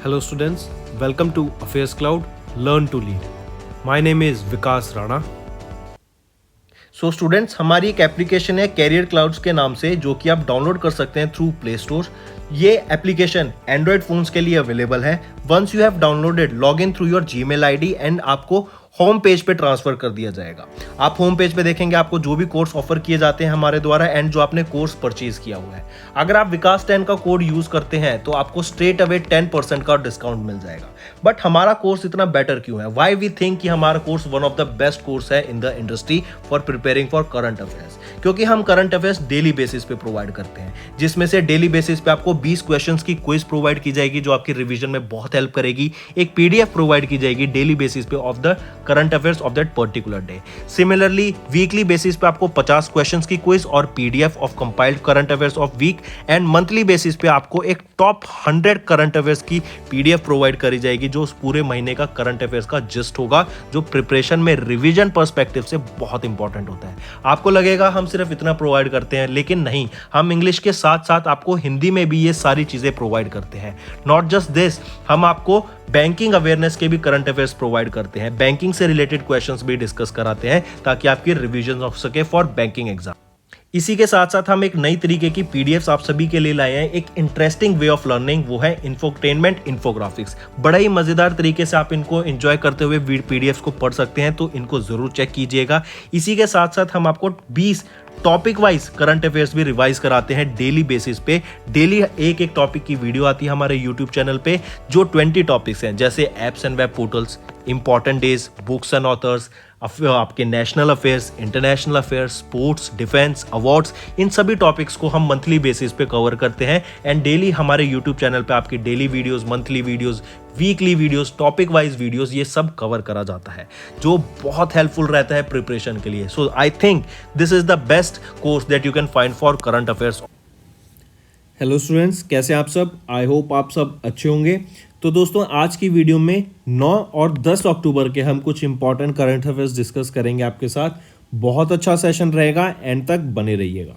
Hello students, welcome to Affairs Cloud, Learn to Lead. My name is Vikas Rana. So students, हमारी एक application है career clouds के नाम से, जो कि आप डाउनलोड कर सकते हैं थ्रू प्ले स्टोर। ये एप्लीकेशन एंड्रॉयड फोन्स के लिए अवेलेबल है। Once you have downloaded, log in through your Gmail ID and आपको होम पेज पे ट्रांसफर कर दिया जाएगा। आप होम पेज पे देखेंगे आपको जो भी कोर्स ऑफर किए जाते हैं हमारे द्वारा एंड जो आपने कोर्स परचेज किया हुआ है। अगर आप विकास 10 का कोड यूज करते हैं तो आपको स्ट्रेट अवे 10% का डिस्काउंट मिल जाएगा। बट हमारा कोर्स इतना बेटर क्यों है? वाई वी थिंक कि हमारा course one of the best course है in the industry for preparing for current affairs, क्योंकि हम करंट अफेयर्स डेली बेसिस पे प्रोवाइड करते हैं, जिसमें से डेली बेसिस पे आपको 20 क्वेश्चंस की क्विज प्रोवाइड की जाएगी जो आपकी रिवीजन में बहुत हेल्प करेगी। एक पीडीएफ प्रोवाइड की जाएगी डेली बेसिस पे of the current affairs of that particular day. Similarly weekly basis पे आपको 50 क्वेश्चंस की क्विज और PDF of compiled current affairs of week, and monthly basis पे आपको एक टॉप 100 करंट अफेयर्स की पीडीएफ प्रोवाइड करी जाएगी जो उस पूरे महीने का करंट अफेयर्स का जिस्ट होगा, जो प्रिपरेशन में रिवीजन पर्सपेक्टिव से बहुत इंपॉर्टेंट होता है। आपको लगेगा हम सिर्फ इतना प्रोवाइड करते हैं, लेकिन नहीं, हम इंग्लिश के साथ साथ आपको हिंदी में भी ये सारी चीजें प्रोवाइड करते हैं। नॉट जस्ट दिस, हम आपको बैंकिंग अवेयरनेस के भी करंट अफेयर्स प्रोवाइड करते हैं, बैंकिंग से रिलेटेड क्वेश्चंस भी डिस्कस कराते हैं ताकि आपकी रिवीजन हो सके फॉर बैंकिंग एग्जाम। इसी के साथ साथ हम एक नई तरीके की पीडीएफ्स आप सभी के लिए लाए हैं, एक इंटरेस्टिंग वे ऑफ लर्निंग, वो है इंफोटेनमेंट इन्फोग्राफिक्स। बड़ा ही मजेदार तरीके से आप इनको एंजॉय करते हुए पीडीएफ्स को पढ़ सकते हैं, तो इनको जरूर चेक कीजिएगा। इसी के साथ साथ हम आपको 20 टॉपिक वाइज करंट अफेयर्स भी रिवाइज कराते हैं डेली बेसिस पे। डेली एक एक टॉपिक की वीडियो आती है हमारे यूट्यूब चैनल पे, जो 20 टॉपिक्स हैं, जैसे apps and web portals, important days, books and authors, आपके national affairs, international affairs, sports, defence, awards, इन सभी टॉपिक्स को हम मंथली बेसिस पे कवर करते हैं। एंड डेली हमारे यूट्यूब चैनल पे आपकी daily videos, monthly videos, weekly videos, topic wise videos, ये सब कवर करा जाता है, जो बहुत हेल्पफुल रहता है प्रिपरेशन के लिए। So I think this is the best course that you can find for current affairs. Hello students, कैसे आप सब? आई होप आप सब अच्छे होंगे। तो दोस्तों, आज की वीडियो में 9 और 10 अक्टूबर के हम कुछ इंपॉर्टेंट करंट अफेयर्स डिस्कस करेंगे आपके साथ। बहुत अच्छा सेशन रहेगा, एंड तक बने रहिएगा।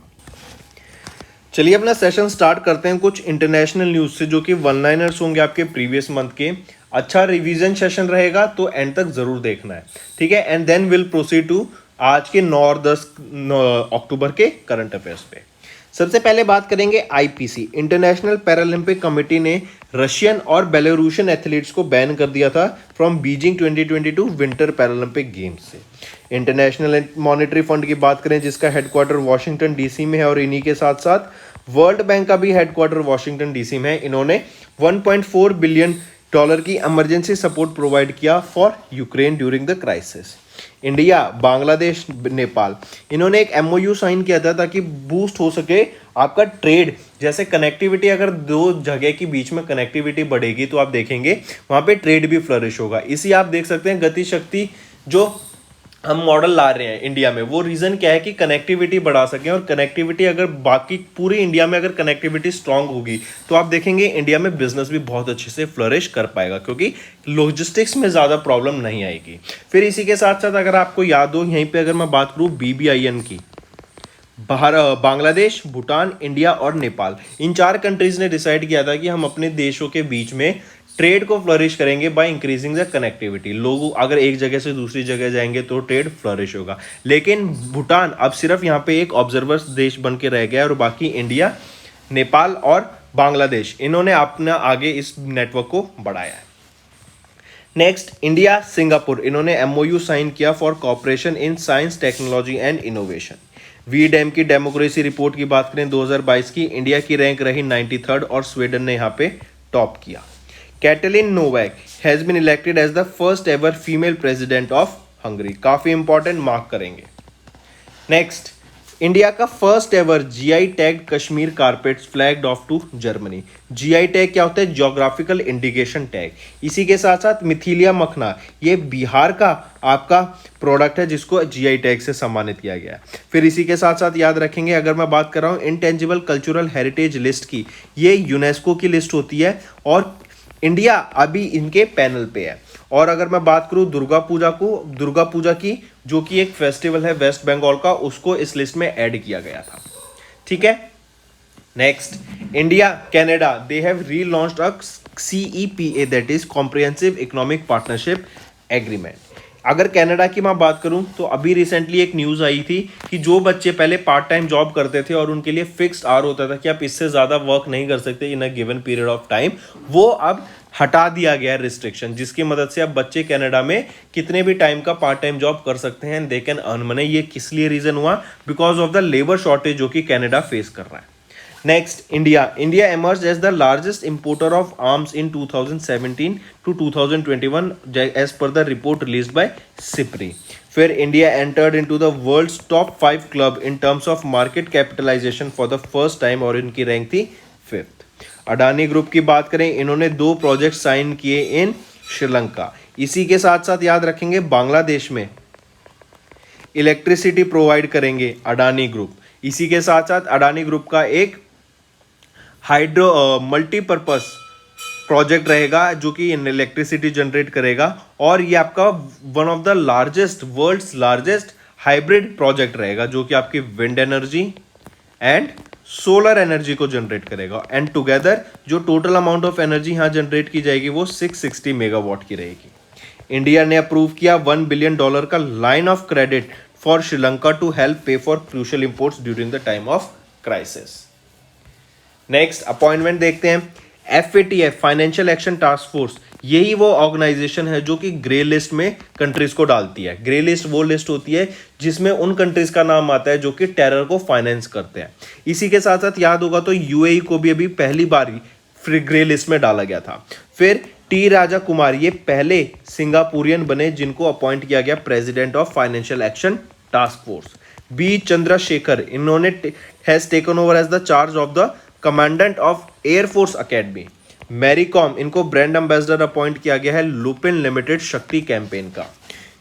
चलिए अपना सेशन स्टार्ट करते हैं कुछ इंटरनेशनल न्यूज से, जो कि वन लाइनर्स होंगे आपके प्रीवियस मंथ के। अच्छा रिवीजन सेशन रहेगा, तो एंड तक जरूर देखना है, ठीक है? And then will proceed to आज के 9 और 10 अक्टूबर के करंट अफेयर्स पे। सबसे पहले बात करेंगे आईपीसी, इंटरनेशनल पैरालंपिक कमेटी ने रशियन और बेलारूशियन एथलीट्स को बैन कर दिया था from Beijing 2022 winter Paralympic games से। इंटरनेशनल मॉनेटरी फंड की बात करें, जिसका हेडक्वार्टर वॉशिंगटन डीसी में है, और इन्हीं के साथ साथ वर्ल्ड बैंक का भी हेडक्वार्टर वॉशिंगटन डीसी में है। इन्होंने $1.4 बिलियन की इमरजेंसी सपोर्ट प्रोवाइड किया for Ukraine during the crisis. India, Bangladesh, Nepal, इन्होंने एक एमओयू साइन किया था ताकि बूस्ट हो सके आपका ट्रेड। जैसे कनेक्टिविटी, अगर दो जगह के बीच में कनेक्टिविटी बढ़ेगी तो आप देखेंगे वहां पे ट्रेड भी फ्लरिश होगा। इसी आप देख सकते हैं गति शक्ति जो हम मॉडल ला रहे हैं इंडिया में, वो रीजन क्या है कि कनेक्टिविटी बढ़ा सकें। और कनेक्टिविटी अगर बाकी पूरी इंडिया में अगर कनेक्टिविटी स्ट्रांग होगी तो आप देखेंगे इंडिया में बिजनेस भी बहुत अच्छे से फ्लरिश कर पाएगा, क्योंकि लॉजिस्टिक्स में ज़्यादा प्रॉब्लम नहीं आएगी। फिर इसी के साथ साथ अगर आपको याद हो, यहीं पर अगर मैं बात करूँ BBIN की, बांग्लादेश, भूटान, इंडिया और नेपाल, इन 4 कंट्रीज ने डिसाइड किया था कि हम अपने देशों के बीच में ट्रेड को फ्लरिश करेंगे बाय इंक्रीजिंग द कनेक्टिविटी। लोग अगर एक जगह से दूसरी जगह जाएंगे तो ट्रेड फ्लरिश होगा। लेकिन भूटान अब सिर्फ यहाँ पे एक ऑब्जर्वर देश बन के रह गया, और बाकी इंडिया, नेपाल और बांग्लादेश, इन्होंने अपना आगे इस नेटवर्क को बढ़ाया है। नेक्स्ट, इंडिया, सिंगापुर, इन्होंने एमओयू साइन किया for cooperation in science, technology and innovation. V-Dem की डेमोक्रेसी रिपोर्ट की बात करें 2022 की, इंडिया की रैंक रही 93rd और स्वीडन ने यहाँ पे टॉप किया। Katalin Novak has been elected as the first ever female president of Hungary. काफी इंपॉर्टेंट, मार्क करेंगे। नेक्स्ट, इंडिया का first ever GI tag Kashmir carpets flagged off to Germany. GI tag क्या होता है? Geographical indication tag. इसी के साथ साथ मिथिलिया मखना, ये बिहार का आपका प्रोडक्ट है जिसको जीआई टैग से सम्मानित किया गया है। फिर इसी के साथ साथ याद रखेंगे, अगर मैं बात कर रहा हूँ इंटेंजिबल कल्चरल हेरिटेज लिस्ट की, ये यूनेस्को की लिस्ट होती है और इंडिया अभी इनके पैनल पे है। और अगर मैं बात करूं दुर्गा पूजा की, जो कि एक फेस्टिवल है वेस्ट बंगाल का, उसको इस लिस्ट में ऐड किया गया था, ठीक है? Next, India, Canada, they have relaunched a CEPA, that is Comprehensive Economic Partnership Agreement. अगर कनाडा की मैं बात करूं तो अभी रिसेंटली एक न्यूज़ आई थी कि जो बच्चे पहले पार्ट टाइम जॉब करते थे और उनके लिए फिक्स्ड आवर होता था कि आप इससे ज़्यादा वर्क नहीं कर सकते in a given period of time, वो अब हटा दिया गया है रिस्ट्रिक्शन, जिसकी मदद से अब बच्चे कनाडा में कितने भी टाइम का पार्ट टाइम जॉब कर सकते हैं, दे कैन अर्न मनी। ये किस लिए रीज़न हुआ? Because of the labour shortage जो कि कनाडा फेस कर रहा है। Next, India. India emerged as the largest importer of arms in 2017 to 2021 as per the report released by SIPRI. फिर India entered into the world's top 5 club in terms of market capitalization for the first time और इनकी rank थी 5th. Adani group की बात करें, इन्होंने 2 project sign किए इन श्रीलंका। इसी के साथ साथ याद रखेंगे बांग्लादेश में इलेक्ट्रिसिटी प्रोवाइड करेंगे अडानी ग्रुप। इसी के साथ साथ अडानी ग्रुप का एक हाइड्रो मल्टीपर्पस प्रोजेक्ट रहेगा जो कि इलेक्ट्रिसिटी जनरेट करेगा, और ये आपका one of the largest, world's largest hybrid project रहेगा जो कि आपकी wind energy and solar energy को जनरेट करेगा। एंड टुगेदर जो टोटल अमाउंट ऑफ एनर्जी यहाँ जनरेट की जाएगी वो 660 मेगावाट की रहेगी। इंडिया ने अप्रूव किया $1 बिलियन का line of credit for Sri Lanka to help pay for crucial imports during the time of crisis. Next appointment देखते हैं। FATF financial action task force, यही वो ऑर्गेनाइजेशन है जो कि ग्रे लिस्ट में कंट्रीज को डालती है। ग्रे लिस्ट वो लिस्ट होती है जिसमें उन कंट्रीज का नाम आता है जो कि टेरर को फाइनेंस करते हैं। इसी के साथ साथ याद होगा तो UAE को भी अभी पहली बार ग्रे लिस्ट में डाला गया था। फिर टी राजा कुमार, ये पहले सिंगापुरियन बने जिनको अपॉइंट किया गया president of financial action task force. B Chandrashekhar, इन्होंने has taken over as the charge of the commandant of air force academy. Mary Kom, इनको ब्रांड एम्बेसडर अपॉइंट किया गया है लुपिन लिमिटेड शक्ति कैंपेन का।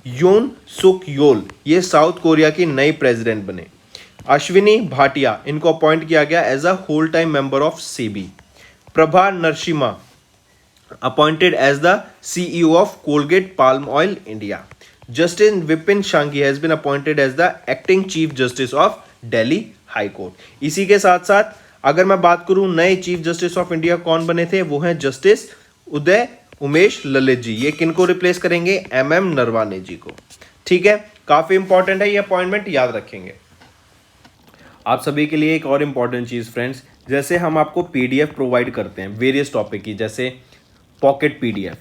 यून सुक योल, ये साउथ कोरिया की नई प्रेसिडेंट बने। अश्विनी भाटिया, इनको अपॉइंट किया गया as a whole time member of SEBI. Prabha Narasimha appointed as the CEO of Colgate Palmolive India. Justice Vipin Sanghi has been appointed as the acting chief justice of Delhi high court. इसी के साथ साथ अगर मैं बात करूं नए चीफ जस्टिस ऑफ इंडिया कौन बने थे, वो हैं जस्टिस उदय उमेश ललित जी। ये किनको रिप्लेस करेंगे? MM नरवाने जी को। ठीक है, काफी इंपॉर्टेंट है ये अपॉइंटमेंट, याद रखेंगे। आप सभी के लिए एक और इंपॉर्टेंट चीज फ्रेंड्स, जैसे हम आपको PDF प्रोवाइड करते हैं वेरियस टॉपिक की, जैसे पॉकेट PDF,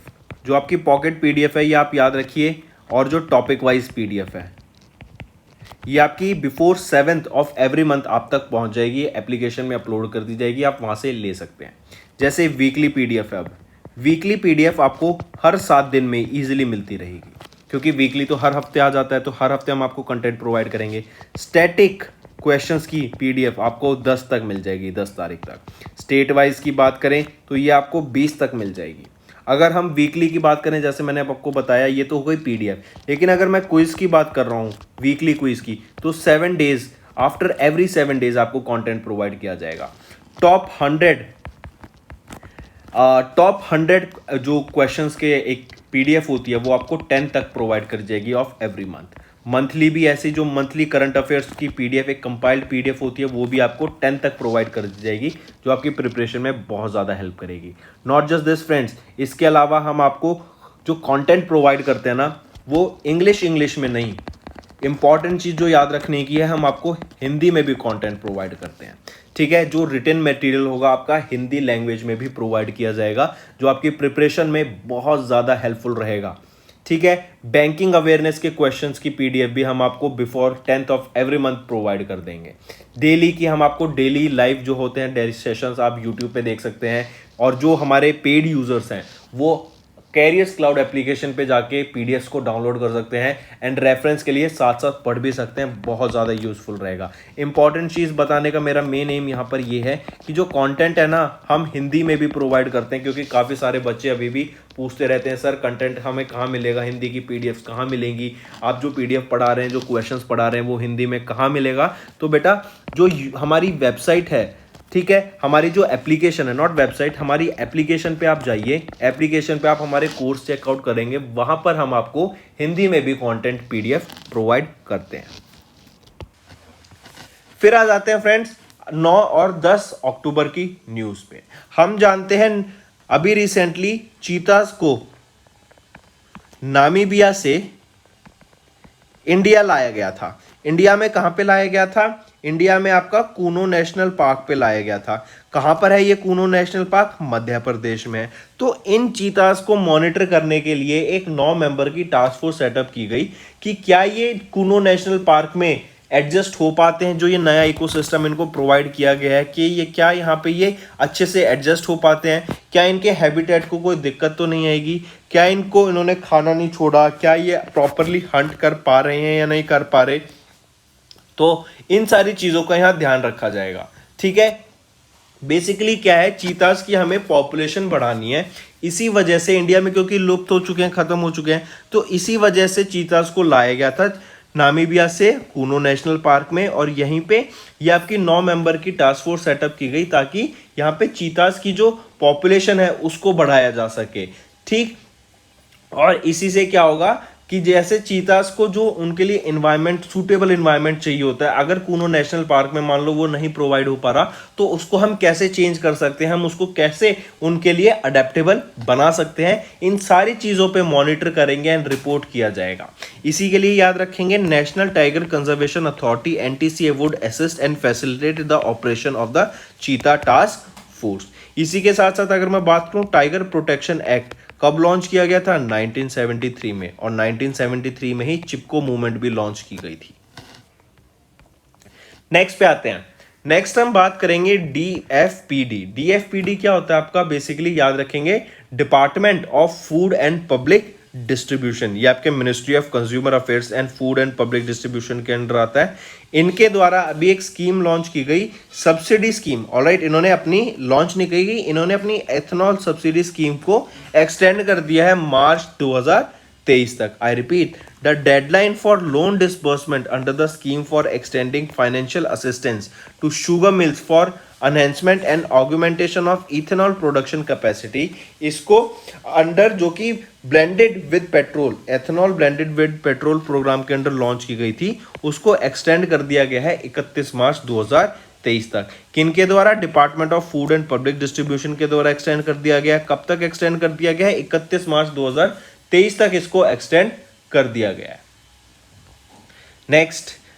जो आपकी पॉकेट PDF है ये आप याद रखिए, और जो टॉपिक वाइज PDF है ये आपकी before 7th of every month आप तक पहुंच जाएगी, एप्लीकेशन में अपलोड कर दी जाएगी, आप वहां से ले सकते हैं। जैसे वीकली PDF है, अब वीकली PDF आपको हर 7 दिन में इजीली मिलती रहेगी, क्योंकि वीकली तो हर हफ्ते आ जाता है, तो हर हफ्ते हम आपको कंटेंट प्रोवाइड करेंगे। स्टैटिक क्वेश्चंस की PDF आपको 10 तक मिल जाएगी, 10 तारीख तक। स्टेट वाइज की बात करें तो ये आपको 20 तक मिल जाएगी। अगर हम वीकली की बात करें, जैसे मैंने आपको बताया ये तो हो गई PDF, लेकिन अगर मैं क्विज की बात कर रहा हूँ वीकली क्विज की, तो 7 डेज आफ्टर एवरी 7 डेज आपको कंटेंट प्रोवाइड किया जाएगा। टॉप 100 जो क्वेश्चंस के एक PDF होती है वो आपको 10 तक प्रोवाइड कर जाएगी ऑफ एवरी मंथ। मंथली भी ऐसी जो मंथली करंट अफेयर्स की PDF, एक कंपाइल्ड PDF होती है, वो भी आपको 10 तक प्रोवाइड कर दी जाएगी, जो आपकी प्रिपरेशन में बहुत ज़्यादा हेल्प करेगी। नॉट जस्ट दिस फ्रेंड्स, इसके अलावा हम आपको जो कंटेंट प्रोवाइड करते हैं ना, वो इंग्लिश में नहीं, इंपॉर्टेंट चीज़ जो याद रखने की है, हम आपको हिंदी में भी कंटेंट प्रोवाइड करते हैं। ठीक है, जो रिटन मटेरियल होगा आपका हिंदी लैंग्वेज में भी प्रोवाइड किया जाएगा, जो आपकी प्रिपरेशन में बहुत ज़्यादा हेल्पफुल रहेगा। ठीक है, बैंकिंग अवेयरनेस के क्वेश्चंस की PDF भी हम आपको before 10th of every month provide कर देंगे। डेली की हम आपको डेली लाइव जो होते हैं डेली सेशंस आप YouTube पे देख सकते हैं, और जो हमारे पेड यूजर्स हैं वो कैरियर्स क्लाउड एप्लीकेशन पे जाके PDFs को डाउनलोड कर सकते हैं, एंड रेफरेंस के लिए साथ साथ पढ़ भी सकते हैं, बहुत ज़्यादा यूजफुल रहेगा। इंपॉर्टेंट चीज़ बताने का मेरा मेन एम यहाँ पर ये है कि जो कंटेंट है ना, हम हिंदी में भी प्रोवाइड करते हैं, क्योंकि काफ़ी सारे बच्चे अभी भी पूछते रहते हैं, सर कंटेंट हमें कहाँ मिलेगा, हिंदी की PDFs कहाँ मिलेंगी, आप जो PDF पढ़ा रहे हैं, जो क्वेश्चंस पढ़ा रहे हैं वो हिंदी में कहाँ मिलेगा। तो बेटा जो हमारी वेबसाइट है, ठीक है, हमारी जो एप्लीकेशन है, नॉट वेबसाइट, हमारी एप्लीकेशन पे आप जाइए, एप्लीकेशन पे आप हमारे कोर्स चेकआउट करेंगे, वहां पर हम आपको हिंदी में भी कंटेंट PDF प्रोवाइड करते हैं। फिर आ जाते हैं फ्रेंड्स 9 और 10 अक्टूबर की न्यूज पे हम जानते हैं अभी रिसेंटली चीतास को नामीबिया से इंडिया लाया गया था। इंडिया में कहां पे लाया गया था? इंडिया में आपका कूनो नेशनल पार्क पे लाया गया था। कहां पर है ये कूनो नेशनल पार्क? मध्य प्रदेश में है। तो इन चीतास को मॉनिटर करने के लिए एक 9 मेंबर की टास्क फोर्स सेटअप की गई कि क्या ये कूनो नेशनल पार्क में एडजस्ट हो पाते हैं, जो ये नया इकोसिस्टम इनको प्रोवाइड किया गया है कि ये क्या यहाँ पे ये अच्छे से एडजस्ट हो पाते हैं, क्या इनके हैबिटेट को कोई दिक्कत तो नहीं आएगी, क्या इनको इन्होंने खाना नहीं छोड़ा, क्या ये प्रॉपरली हंट कर पा रहे हैं या नहीं कर पा रहे। तो इन सारी चीज़ों का यहाँ ध्यान रखा जाएगा। ठीक है, बेसिकली क्या है, चीतास की हमें पॉपुलेशन बढ़ानी है। इसी वजह से इंडिया में क्योंकि लुप्त हो चुके हैं, खत्म हो चुके हैं, तो इसी वजह से चीतास को लाया गया था नामीबिया से कूनो नेशनल पार्क में, और यहीं पे ये आपकी 9 मेंबर की टास्क फोर्स सेटअप की गई ताकि यहाँ पे चीतास की जो पॉपुलेशन है उसको बढ़ाया जा सके। ठीक, और इसी से क्या होगा कि जैसे चीतास को जो उनके लिए एनवायरनमेंट, सूटेबल एनवायरनमेंट चाहिए होता है, अगर कूनो नेशनल पार्क में मान लो वो नहीं प्रोवाइड हो पा रहा, तो उसको हम कैसे चेंज कर सकते हैं, हम उसको कैसे उनके लिए अडेप्टेबल बना सकते हैं, इन सारी चीज़ों पे मॉनिटर करेंगे एंड रिपोर्ट किया जाएगा। इसी के लिए याद रखेंगे, national tiger conservation authority NTCA would assist and facilitate the operation of the चीता टास्क फोर्स। इसी के साथ साथ अगर मैं बात करूं, टाइगर प्रोटेक्शन एक्ट कब लॉन्च किया गया था? 1973 में, और 1973 में ही चिपको मूवमेंट भी लॉन्च की गई थी। नेक्स्ट पे आते हैं। नेक्स्ट हम बात करेंगे DFPD। DFPD क्या होता है आपका? बेसिकली याद रखेंगे, department of food and public distribution. ये आपके ministry of consumer affairs and food and public distribution के अंडर आता है। इनके द्वारा अभी एक स्कीम लॉन्च की गई, सब्सिडी स्कीम। ऑलराइट, इन्होंने अपनी लॉन्च नहीं की गई, इन्होंने अपनी एथनॉल सब्सिडी स्कीम को एक्सटेंड कर दिया है मार्च 2023 तक। I repeat, the deadline for loan disbursement under the scheme for extending financial assistance to sugar mills for enhancement and augmentation of ethanol production capacity, इसको अंडर जो कि blended with petrol, ethanol blended with petrol program के under launch की गई थी, उसको extend कर दिया गया है 31 मार्च 2023 तक। किनके द्वारा? Department of food and public distribution के द्वारा एक्सटेंड कर दिया गया है। कब तक एक्सटेंड कर दिया गया है? 31 मार्च 2023 तक इसको एक्सटेंड कर दिया गया है।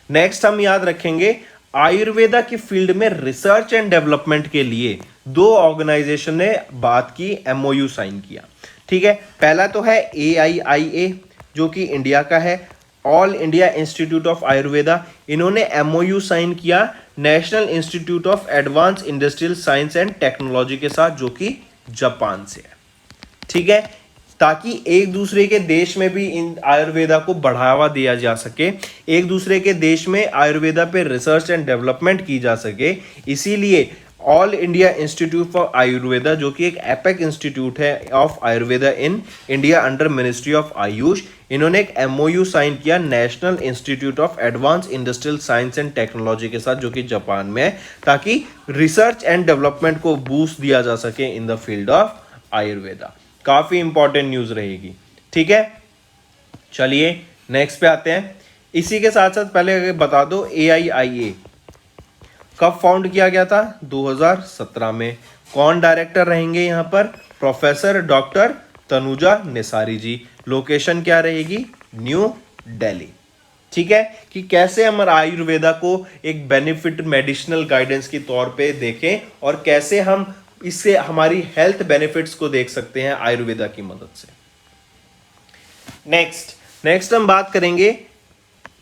नेक्स्ट हम याद रखेंगे, आयुर्वेदा की फील्ड में रिसर्च एंड डेवलपमेंट के लिए 2 ऑर्गेनाइजेशन ने बात की, MOU साइन किया। ठीक है, पहला तो है AIIA जो कि इंडिया का है, all India institute of Ayurveda. इन्होंने MOU साइन किया national institute of advance industrial science and technology के साथ, जो कि जापान से है। ठीक है, ताकि एक दूसरे के देश में भी इन आयुर्वेदा को बढ़ावा दिया जा सके, एक दूसरे के देश में आयुर्वेदा पे रिसर्च एंड डेवलपमेंट की जा सके। इसीलिए all India institute for Ayurveda, जो कि एक एपेक इंस्टीट्यूट है of Ayurveda in India under ministry of Ayush, इन्होंने एक MOU साइन किया national institute of advance industrial science and technology के साथ, जो कि जापान में है, ताकि रिसर्च एंड डेवलपमेंट को बूस्ट दिया जा सके in the field of Ayurveda. काफी इंपॉर्टेंट न्यूज रहेगी। ठीक है, चलिए नेक्स्ट पे आते हैं। इसी के साथ साथ पहले बता दो, AIIA कब फाउंड किया गया था? 2017 में। कौन डायरेक्टर रहेंगे यहाँ पर? प्रोफेसर डॉक्टर तनुजा निसारी जी। लोकेशन क्या रहेगी? न्यू दिल्ली। ठीक है, कि कैसे हम आयुर्वेदा को एक बेनिफिट मेडिसिनल गाइडेंस के तौर पे देखें और कैसे हम इससे हमारी हेल्थ बेनिफिट्स को देख सकते हैं आयुर्वेदा की मदद से। नेक्स्ट हम बात करेंगे,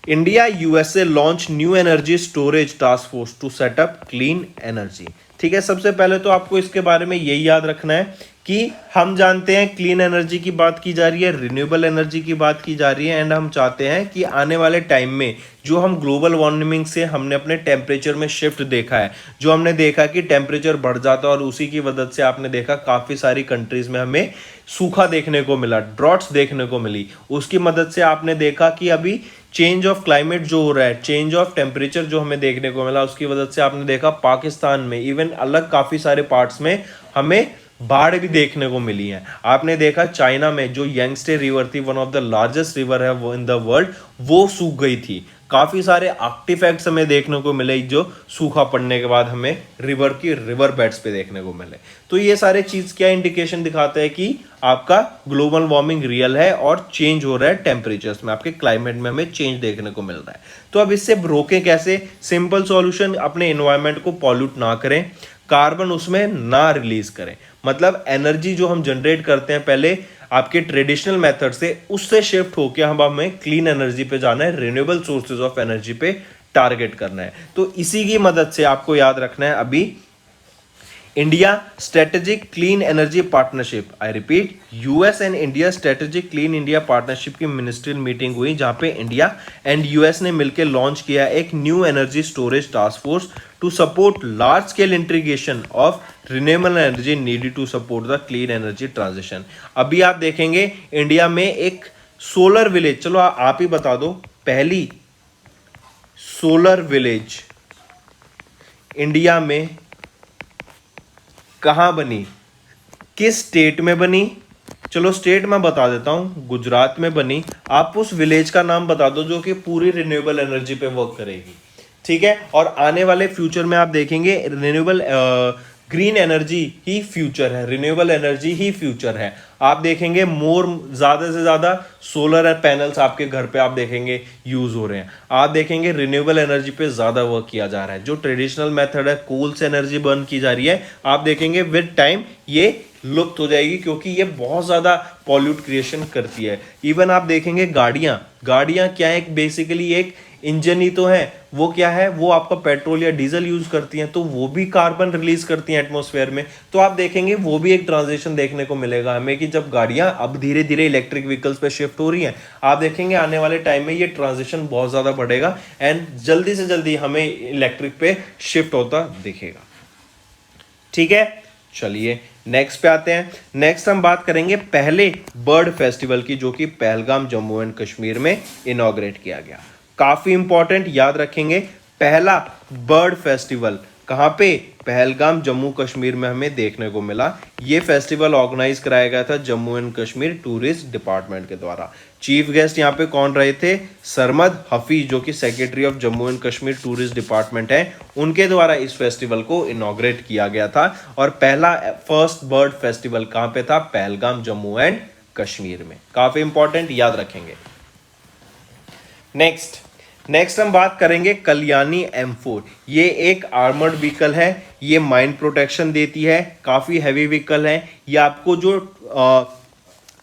India USA launch new energy storage task force to set up clean energy. ठीक है, सबसे पहले तो आपको इसके बारे में यही याद रखना है कि हम जानते हैं क्लीन एनर्जी की बात की जा रही है, रिन्यूएबल एनर्जी की बात की जा रही है, एंड हम चाहते हैं कि आने वाले टाइम में जो हम ग्लोबल वार्मिंग से हमने अपने टेम्परेचर में शिफ्ट देखा है, जो हमने देखा कि टेम्परेचर बढ़ जाता है और उसी की वजह से आपने देखा काफ़ी सारी कंट्रीज में हमें सूखा देखने को मिला, ड्रॉट्स देखने को मिली। उसकी मदद से आपने देखा कि अभी चेंज ऑफ क्लाइमेट जो हो रहा है, चेंज ऑफ टेम्परेचर जो हमें देखने को मिला, उसकी वजह से आपने देखा पाकिस्तान में, इवन अलग काफ़ी सारे पार्ट्स में हमें बाढ़ भी देखने को मिली है। आपने देखा चाइना में जो यंगस्टे रिवर थी, one of the largest river है वो इन द वर्ल्ड, वो सूख गई थी। काफी सारे आर्टिफैक्ट्स हमें देखने को मिले जो सूखा पड़ने के बाद हमें रिवर बेड्स पे देखने को मिले। तो ये सारे चीज क्या इंडिकेशन दिखाते हैं कि आपका ग्लोबल वार्मिंग रियल है और चेंज हो रहा है टेम्परेचर्स में, आपके क्लाइमेट में हमें चेंज देखने को मिल रहा है। तो अब इससे रोकें कैसे? सिंपल सॉल्यूशन, अपने एनवायरनमेंट को पॉल्यूट ना करें, कार्बन उसमें ना रिलीज करें। मतलब एनर्जी जो हम जनरेट करते हैं पहले आपके ट्रेडिशनल मेथड से, उससे शिफ्ट होकर हम हमें क्लीन एनर्जी पे जाना है, रिन्यूएबल सोर्सेज ऑफ एनर्जी पे टारगेट करना है। तो इसी की मदद से आपको याद रखना है, अभी India strategic clean energy partnership, I repeat, US and India strategic clean India partnership की मिनिस्ट्रियल मीटिंग हुई, जहां पे इंडिया एंड यूएस ने मिलकर लॉन्च किया एक new energy storage task force to support large scale integration of renewable energy needed to support the clean energy transition. अभी आप देखेंगे इंडिया में एक सोलर विलेज, चलो आप ही बता दो, पहली सोलर विलेज इंडिया में कहां बनी, किस स्टेट में बनी? चलो स्टेट में बता देता हूं, गुजरात में बनी। आप उस विलेज का नाम बता दो जो कि पूरी रिन्यूएबल एनर्जी पे वर्क करेगी, ठीक है। और आने वाले फ्यूचर में आप देखेंगे रिन्यूएबल ग्रीन एनर्जी ही फ्यूचर है, रिन्यूएबल एनर्जी ही फ्यूचर है। आप देखेंगे ज्यादा से ज्यादा सोलर पैनल्स आपके घर पे आप देखेंगे यूज हो रहे हैं। आप देखेंगे रिन्यूएबल एनर्जी पे ज्यादा वर्क किया जा रहा है। जो ट्रेडिशनल मेथड है, कोल से एनर्जी बर्न की जा रही है, आप देखेंगे विद टाइम ये लुप्त हो जाएगी, क्योंकि ये बहुत ज्यादा पॉल्यूट क्रिएशन करती है। इवन आप देखेंगे गाड़ियां क्या है, बेसिकली एक इंजन ही तो है, वो क्या है, वो आपका पेट्रोल या डीजल यूज करती हैं, तो वो भी कार्बन रिलीज करती हैं एटमॉस्फेयर में। तो आप देखेंगे वो भी एक ट्रांजिशन देखने को मिलेगा हमें, कि जब गाड़ियां अब धीरे धीरे इलेक्ट्रिक व्हीकल्स पे शिफ्ट हो रही हैं, आप देखेंगे आने वाले टाइम में ये ट्रांजिशन बहुत ज्यादा बढ़ेगा एंड जल्दी से जल्दी हमें इलेक्ट्रिक पे शिफ्ट होता दिखेगा, ठीक है। चलिए नेक्स्ट पे आते हैं। नेक्स्ट हम बात करेंगे पहले बर्ड फेस्टिवल की, जो कि पहलगाम जम्मू एंड कश्मीर में इनॉग्रेट किया गया। काफी इंपॉर्टेंट, याद रखेंगे, पहला बर्ड फेस्टिवल कहां पे? पहलगाम जम्मू कश्मीर में हमें देखने को मिला। ये फेस्टिवल ऑर्गेनाइज कराया गया था Jammu and Kashmir tourist department के द्वारा। चीफ गेस्ट यहाँ पे कौन रहे थे? सरमद हफीज, जो कि secretary of Jammu and Kashmir tourist department है, उनके द्वारा इस फेस्टिवल को इनॉग्रेट किया गया था। और पहला फर्स्ट बर्ड फेस्टिवल कहां पे था? पहलगाम जम्मू एंड कश्मीर में। काफी इंपॉर्टेंट, याद रखेंगे। नेक्स्ट हम बात करेंगे कल्याणी M4। ये एक आर्मर्ड व्हीकल है, ये माइन प्रोटेक्शन देती है, काफी हैवी व्हीकल है। ये आपको जो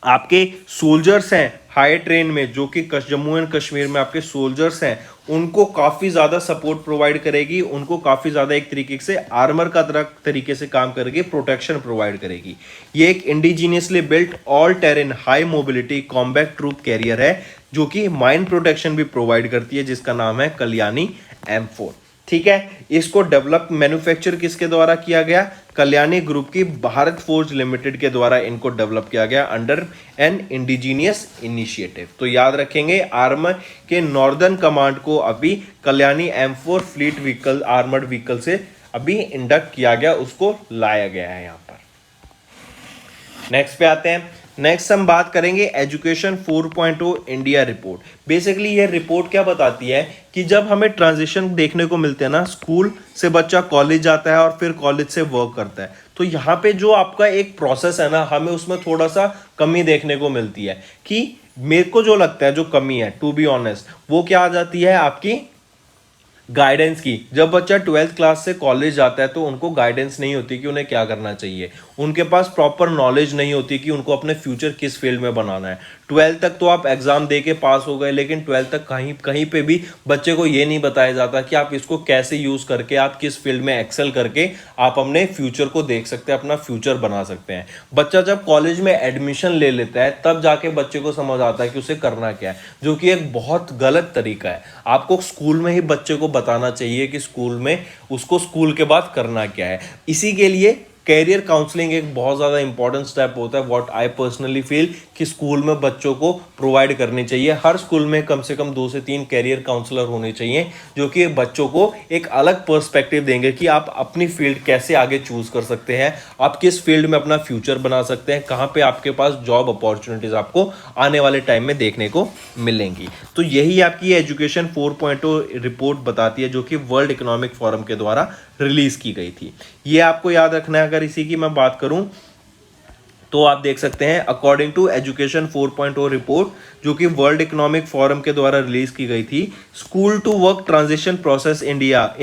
आपके सोल्जर्स हैं हाई ट्रेन में, जो कि जम्मू एंड कश्मीर में आपके सोल्जर्स हैं, उनको काफी ज्यादा सपोर्ट प्रोवाइड करेगी, उनको काफी ज्यादा एक तरीके से आर्मर का तरीके से काम करेगी, प्रोटेक्शन प्रोवाइड करेगी। ये एक indigenously built all terrain high mobility combat troop carrier है, जो कि माइन प्रोटेक्शन भी प्रोवाइड करती है, जिसका नाम है कल्याणी M4, ठीक है। इसको डेवलप मैन्युफैक्चर किसके द्वारा किया गया? कल्याणी ग्रुप की भारत फोर्ज लिमिटेड के द्वारा इनको डेवलप किया गया अंडर एन इंडिजीनियस इनिशिएटिव। तो याद रखेंगे, आर्मर के नॉर्दर्न कमांड को अभी Kalyani M4 fleet vehicle armoured vehicle से अभी इंडक्ट किया गया, उसको लाया गया है यहाँ पर। नेक्स्ट पे आते हैं। नेक्स्ट हम बात करेंगे एजुकेशन 4.0 इंडिया रिपोर्ट। बेसिकली ये रिपोर्ट क्या बताती है कि जब हमें ट्रांजिशन देखने को मिलते हैं ना, स्कूल से बच्चा कॉलेज जाता है और फिर कॉलेज से वर्क करता है, तो यहाँ पे जो आपका एक प्रोसेस है ना, हमें उसमें थोड़ा सा कमी देखने को मिलती है। कि मेरे को जो लगता है जो कमी है, टू बी ऑनेस्ट, वो क्या आ जाती है आपकी गाइडेंस की। जब बच्चा 12th क्लास से कॉलेज जाता है तो उनको गाइडेंस नहीं होती कि उन्हें क्या करना चाहिए, उनके पास प्रॉपर नॉलेज नहीं होती कि उनको अपने फ्यूचर किस फील्ड में बनाना है। 12th तक तो आप एग्जाम दे के पास हो गए, लेकिन 12th तक कहीं पे भी बच्चे को ये नहीं बताया जाता कि आप इसको कैसे यूज करके आप किस फील्ड में एक्सेल करके आप अपने फ्यूचर को देख सकते हैं, अपना फ्यूचर बना सकते हैं। बच्चा जब कॉलेज में एडमिशन ले लेता है तब जाके बच्चे को समझ आता है कि उसे करना क्या है, जो कि एक बहुत गलत तरीका है। आपको स्कूल में ही बच्चे को बताना चाहिए कि स्कूल में उसको स्कूल के बाद करना क्या है। इसी के लिए कैरियर काउंसलिंग एक बहुत ज़्यादा इंपॉर्टेंट स्टेप होता है, व्हाट आई पर्सनली फील कि स्कूल में बच्चों को प्रोवाइड करनी चाहिए। हर स्कूल में कम से कम 2 से 3 कैरियर काउंसलर होने चाहिए जो कि बच्चों को एक अलग पर्सपेक्टिव देंगे कि आप अपनी फील्ड कैसे आगे चूज कर सकते हैं, आप किस फील्ड में अपना फ्यूचर बना सकते हैं, कहाँ पे आपके पास जॉब अपॉर्चुनिटीज आपको आने वाले टाइम में देखने को मिलेंगी। तो यही आपकी एजुकेशन 4.0 रिपोर्ट बताती है जो कि वर्ल्ड इकोनॉमिक फोरम के द्वारा रिलीज की गई थी। ये आपको याद रखना है। अगर इसी की मैं बात करूं तो आप देख सकते हैं अकॉर्डिंग टू एजुकेशन 4.0 रिपोर्ट जो कि वर्ल्ड इकोनॉमिक फोरम के द्वारा रिलीज की गई थी, school to work transition process in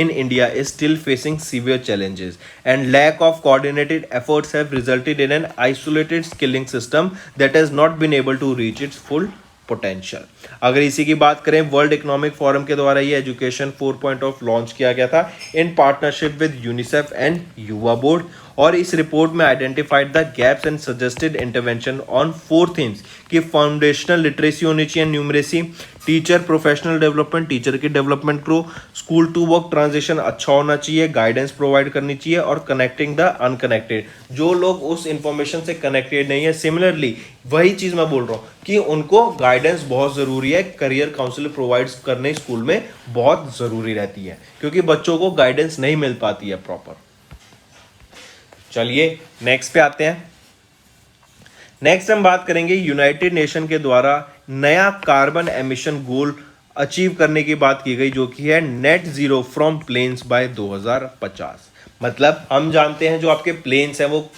India is still facing severe challenges and lack of coordinated efforts have resulted in an isolated skilling system that has not been able to reach its full potential. अगर इसी की बात करें, world Economic forum के द्वारा ये education 4.0 launch किया गया था in partnership with UNICEF and Yuva board, और इस रिपोर्ट में identified the gaps and suggested intervention on 4 themes कि फाउंडेशनल लिटरेसी होनी चाहिए, numeracy, teacher professional development, teacher की development grow, school to work transition अच्छा होना चाहिए, गाइडेंस प्रोवाइड करनी चाहिए, और कनेक्टिंग द अनकनेक्टेड, जो लोग उस इंफॉर्मेशन से कनेक्टेड नहीं है। सिमिलरली वही चीज मैं बोल रहा हूँ कि उनको गाइडेंस बहुत जरूरी है, करियर काउंसलर प्रोवाइड करने स्कूल में बहुत जरूरी रहती है क्योंकि बच्चों को गाइडेंस नहीं मिल पाती है प्रॉपर। चलिए नेक्स्ट पे आते हैं। नेक्स्ट हम बात करेंगे यूनाइटेड नेशन के द्वारा नया कार्बन एमिशन गोल अचीव करने की बात की गई जो कि है net zero from planes by 2050। मतलब हम जानते हैं जो आपके प्लेन्स हैं वो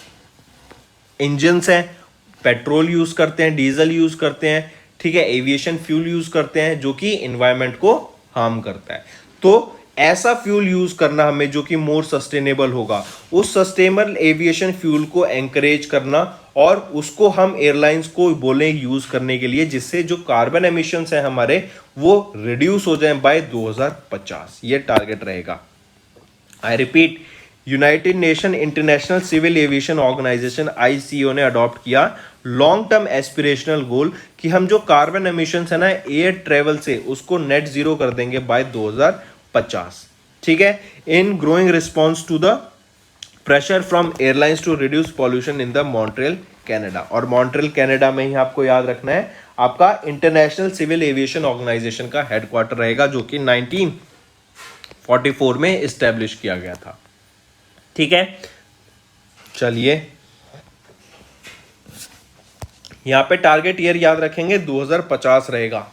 इंजन्स हैं, पेट्रोल यूज करते हैं, डीजल यूज करते हैं, ठीक है, एविएशन फ्यूल यूज करते हैं जो कि एनवायरनमेंट को हार्म करता है। तो ऐसा फ्यूल यूज करना हमें जो कि मोर सस्टेनेबल होगा, उस सस्टेनेबल एविएशन फ्यूल को एंकरेज करना और उसको हम एयरलाइंस को बोले यूज करने के लिए, जिससे जो कार्बन एमिशंस हैं हमारे वो रिड्यूस हो जाएं बाय 2050। ये टारगेट रहेगा। I repeat, United Nation International Civil Aviation Organization ICAO ने अडॉप्ट किया लॉन्ग टर्म एस्पिरेशनल गोल कि हम जो कार्बन एमिशंस है ना एयर ट्रेवल से उसको नेट जीरो कर देंगे बाय 2050। ठीक है, in growing response to the pressure from airlines to reduce pollution in the Montreal Canada. और मॉन्ट्रियल कनाडा में ही आपको याद रखना है आपका इंटरनेशनल सिविल एविएशन ऑर्गेनाइजेशन का हेडक्वार्टर रहेगा जो कि 1944 में एस्टेब्लिश किया गया था। ठीक है, चलिए यहां पे टारगेट ईयर याद रखेंगे 2050 रहेगा।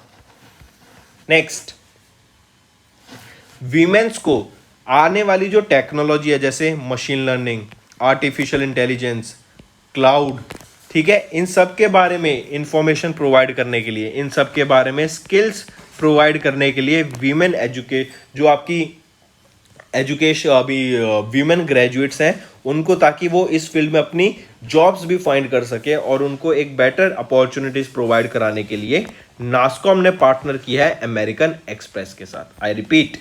नेक्स्ट, वीमेंस को आने वाली जो टेक्नोलॉजी है जैसे machine learning, artificial intelligence, cloud, ठीक है, इन सब के बारे में इंफॉर्मेशन प्रोवाइड करने के लिए, इन सब के बारे में स्किल्स प्रोवाइड करने के लिए वीमेन जो आपकी एजुकेशन अभी वीमेन ग्रेजुएट्स हैं उनको, ताकि वो इस फील्ड में अपनी जॉब्स भी फाइंड कर सके और उनको एक बेटर अपॉर्चुनिटीज प्रोवाइड कराने के लिए नास्कॉम ने पार्टनर किया है अमेरिकन एक्सप्रेस के साथ। आई रिपीट,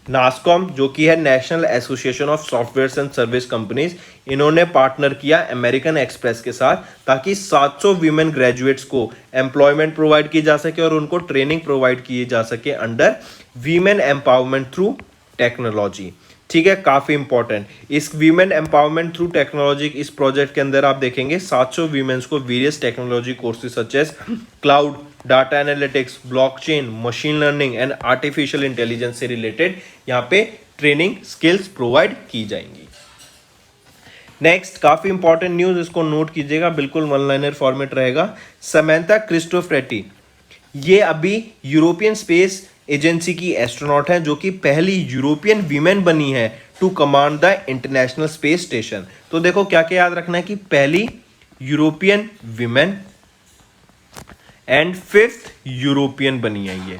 नास्कॉम जो कि है national association of software and service companies, इन्होंने पार्टनर किया अमेरिकन एक्सप्रेस के साथ ताकि 700 वीमेन ग्रेजुएट्स को एम्प्लॉयमेंट प्रोवाइड की जा सके और उनको ट्रेनिंग प्रोवाइड की जा सके under women empowerment through technology. ठीक है, काफी इंपॉर्टेंट। इस वीमेन एम्पावरमेंट थ्रू टेक्नोलॉजी इस प्रोजेक्ट के अंदर आप देखेंगे 700 वीमेन्स को various technology courses such as cloud, data analytics, blockchain, machine learning and artificial intelligence से रिलेटेड यहाँ पे ट्रेनिंग स्किल्स प्रोवाइड की जाएंगी। नेक्स्ट, काफी इंपॉर्टेंट न्यूज, इसको नोट कीजिएगा, बिल्कुल वन लाइनर फॉर्मेट रहेगा। समंथा क्रिस्टोफ्रेटी ये अभी यूरोपियन स्पेस एजेंसी की एस्ट्रोनॉट है जो कि पहली यूरोपियन वीमेन बनी है to command the International Space Station. तो देखो क्या क्या याद रखना है कि पहली European women and 5th European बनी है ये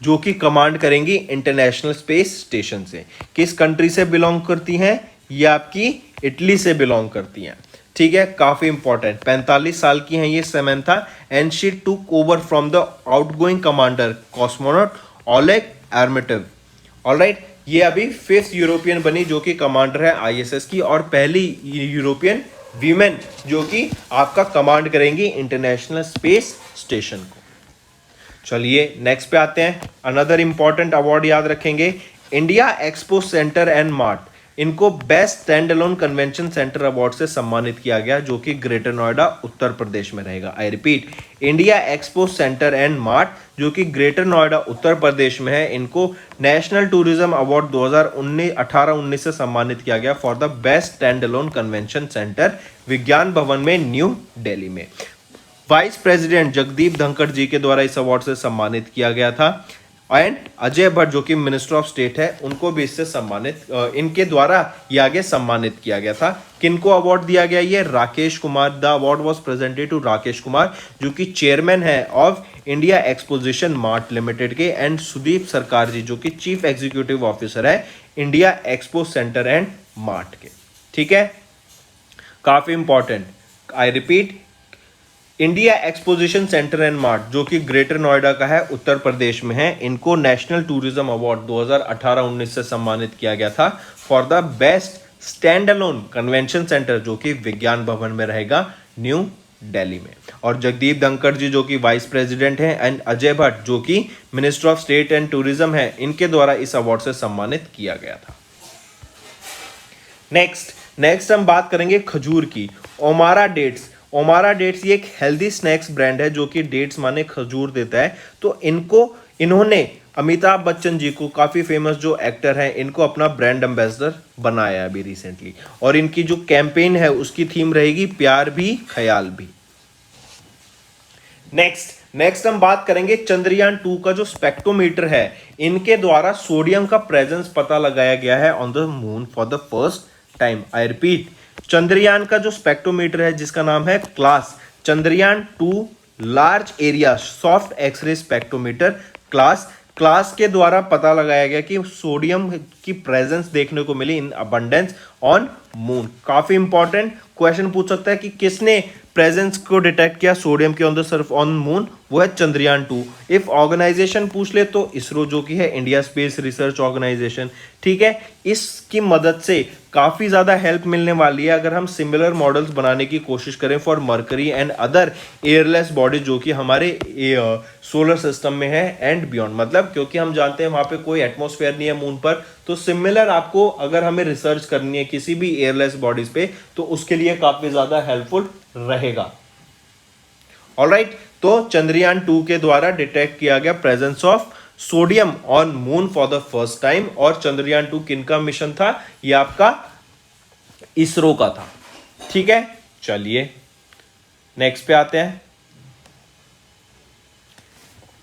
जो कि कमांड करेंगी इंटरनेशनल स्पेस स्टेशन से। किस कंट्री से बिलोंग करती हैं? ये आपकी इटली से बिलोंग करती हैं। ठीक है, काफी इंपॉर्टेंट। 45 साल की हैं ये Samantha and she took over from the outgoing commander cosmonaut Oleg एर्मेटिव। ऑलराइट, ये अभी 5th यूरोपियन बनी जो कि कमांडर है ISS की और पहली यूरोपियन वीमेन जो कि आपका कमांड करेंगी इंटरनेशनल स्पेस स्टेशन को। चलिए नेक्स्ट पे आते हैं। अनदर इंपॉर्टेंट अवार्ड याद रखेंगे, India Expo Centre and Mart इनको best standalone convention centre award से सम्मानित किया गया, जो कि ग्रेटर नोएडा उत्तर प्रदेश में रहेगा। I repeat, India Expo Centre and Mart, जो कि ग्रेटर नोएडा उत्तर प्रदेश में है, इनको नेशनल टूरिज्म अवार्ड 2018-19 से सम्मानित किया गया for the best standalone convention centre, विज्ञान भवन में, न्यू दिल्ली में। वाइस प्रेसिडेंट जगदीप धनखड़ जी के द्वारा इस अवार्ड से सम्मानित किया गया था। एंड अजय भट्ट जो कि मिनिस्टर ऑफ स्टेट है, उनको भी इससे सम्मानित, इनके द्वारा ये आगे सम्मानित किया गया था। किनको अवार्ड दिया गया? ये Rakesh Kumar. The award was presented to Rakesh Kumar, जो कि चेयरमैन है of India Exposition Mart Limited के, एंड सुदीप सरकार जी जो कि चीफ एग्जीक्यूटिव ऑफिसर है India Expo Centre and Mart के। ठीक है, काफी important. I repeat, India Exposition Centre and Mart, जो कि ग्रेटर नोएडा का है, उत्तर प्रदेश में है, इनको नेशनल टूरिज्म अवार्ड 2018-19 से सम्मानित किया गया था for the best standalone convention centre, जो कि विज्ञान भवन में रहेगा, न्यू दिल्ली में। और जगदीप धनखड़ जी जो कि वाइस प्रेसिडेंट हैं, एंड अजय भट्ट जो कि minister of state and tourism है, इनके द्वारा इस अवार्ड से सम्मानित किया गया था। नेक्स्ट हम बात करेंगे खजूर की। ओमारा डेट्स ये एक हेल्दी स्नैक्स ब्रांड है, जो कि डेट्स माने खजूर देता है। तो इन्होंने अमिताभ बच्चन जी को, काफी फेमस जो एक्टर हैं, इनको अपना ब्रांड एम्बेसडर बनाया अभी रिसेंटली। और इनकी जो कैंपेन है उसकी थीम रहेगी प्यार भी ख्याल भी। नेक्स्ट हम बात करेंगे चंद्रयान 2 का जो स्पेक्ट्रोमीटर है, इनके द्वारा सोडियम का प्रेजेंस पता लगाया गया है on the moon for the first time. I repeat, Chandrayaan का जो स्पेक्ट्रोमीटर है, जिसका नाम है CLASS Chandrayaan 2 large area soft X-ray spectrometer CLASS के द्वारा पता लगाया गया कि सोडियम की प्रेजेंस देखने को मिली इन अबंडेंस ऑन मून। काफी इंपॉर्टेंट क्वेश्चन पूछ सकता है कि किसने प्रेजेंस को डिटेक्ट किया सोडियम के on the Surf on moon, वो है चंद्रयान 2। इफ ऑर्गेनाइजेशन पूछ ले तो इसरो, जो कि है इंडिया स्पेस रिसर्च ऑर्गेनाइजेशन। ठीक है, इसकी मदद से काफी ज्यादा हेल्प मिलने वाली है अगर हम सिमिलर मॉडल्स बनाने की कोशिश करें for mercury and other airless bodies जो कि हमारे सोलर सिस्टम में है एंड बियॉन्ड। मतलब क्योंकि हम जानते हैं वहां पे कोई एटमॉस्फेयर नहीं है मून पर, तो सिमिलर आपको अगर हमें रिसर्च करनी है किसी भी एयरलेस बॉडीज पे, तो उसके लिए काफी ज्यादा हेल्पफुल रहेगा। ऑलराइट, तो चंद्रयान 2 के द्वारा डिटेक्ट किया गया presence of sodium on moon for the first time. और चंद्रयान 2 किनका मिशन था? ये आपका इसरो का था। ठीक है, चलिए नेक्स्ट पे आते हैं।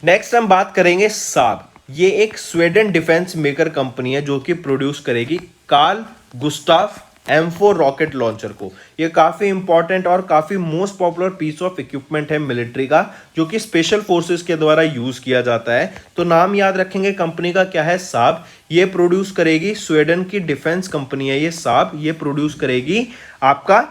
नेक्स्ट हम बात करेंगे साब। ये एक स्वीडन डिफेंस मेकर कंपनी है जो कि प्रोड्यूस करेगी Carl Gustaf M4 rocket launcher को। ये काफी इंपॉर्टेंट और काफी most popular piece of equipment है मिलिट्री का, जो कि स्पेशल फोर्सेस के द्वारा यूज किया जाता है। तो नाम याद रखेंगे कंपनी का, क्या है? साब। ये प्रोड्यूस करेगी, स्वीडन की डिफेंस कंपनी है ये साब। ये प्रोड्यूस करेगी आपका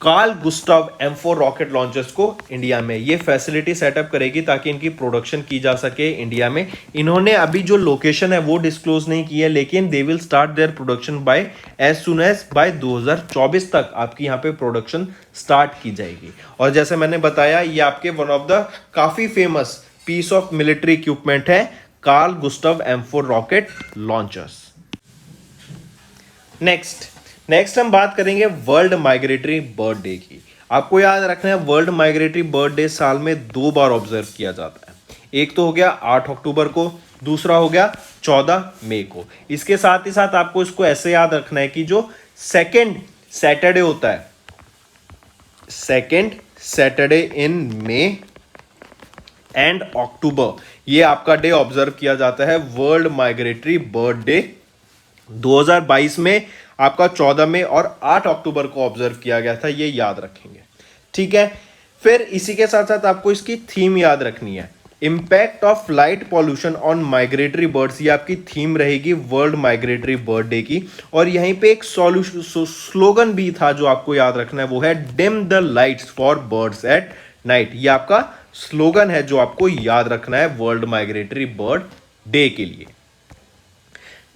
Carl Gustaf M4 rocket launchers को इंडिया में। ये फैसिलिटी सेटअप करेगी ताकि इनकी प्रोडक्शन की जा सके इंडिया में। इन्होंने अभी जो लोकेशन है वो डिस्क्लोज नहीं की है, लेकिन they will start their production by as soon as by 2024 तक आपकी यहाँ पे प्रोडक्शन स्टार्ट की जाएगी। और जैसे मैंने बताया, ये आपके वन ऑफ द काफी famous piece of military equipment है Carl Gustaf M4 rocket launchers. Next हम बात करेंगे वर्ल्ड माइग्रेटरी बर्ड डे की। आपको याद रखना है, वर्ल्ड माइग्रेटरी बर्ड डे साल में 2 बार ऑब्जर्व किया जाता है। एक तो हो गया 8 अक्टूबर को, दूसरा हो गया 14 मई को। इसके साथ ही साथ आपको इसको ऐसे याद रखना है कि जो सेकेंड सैटरडे होता है, second Saturday in May and October, ये आपका डे ऑब्जर्व किया जाता है वर्ल्ड माइग्रेटरी बर्ड डे। 2022 में आपका 14 मई और 8 अक्टूबर को ऑब्जर्व किया गया था, ये याद रखेंगे। ठीक है, फिर इसी के साथ साथ आपको इसकी थीम याद रखनी है, impact of light pollution on migratory birds. ये आपकी थीम रहेगी वर्ल्ड माइग्रेटरी बर्ड डे की। और यहीं पे एक स्लोगन भी था जो आपको याद रखना है, वो है dim the lights for birds at night. ये आपका स्लोगन है जो आपको याद रखना है वर्ल्ड माइग्रेटरी बर्ड डे के लिए।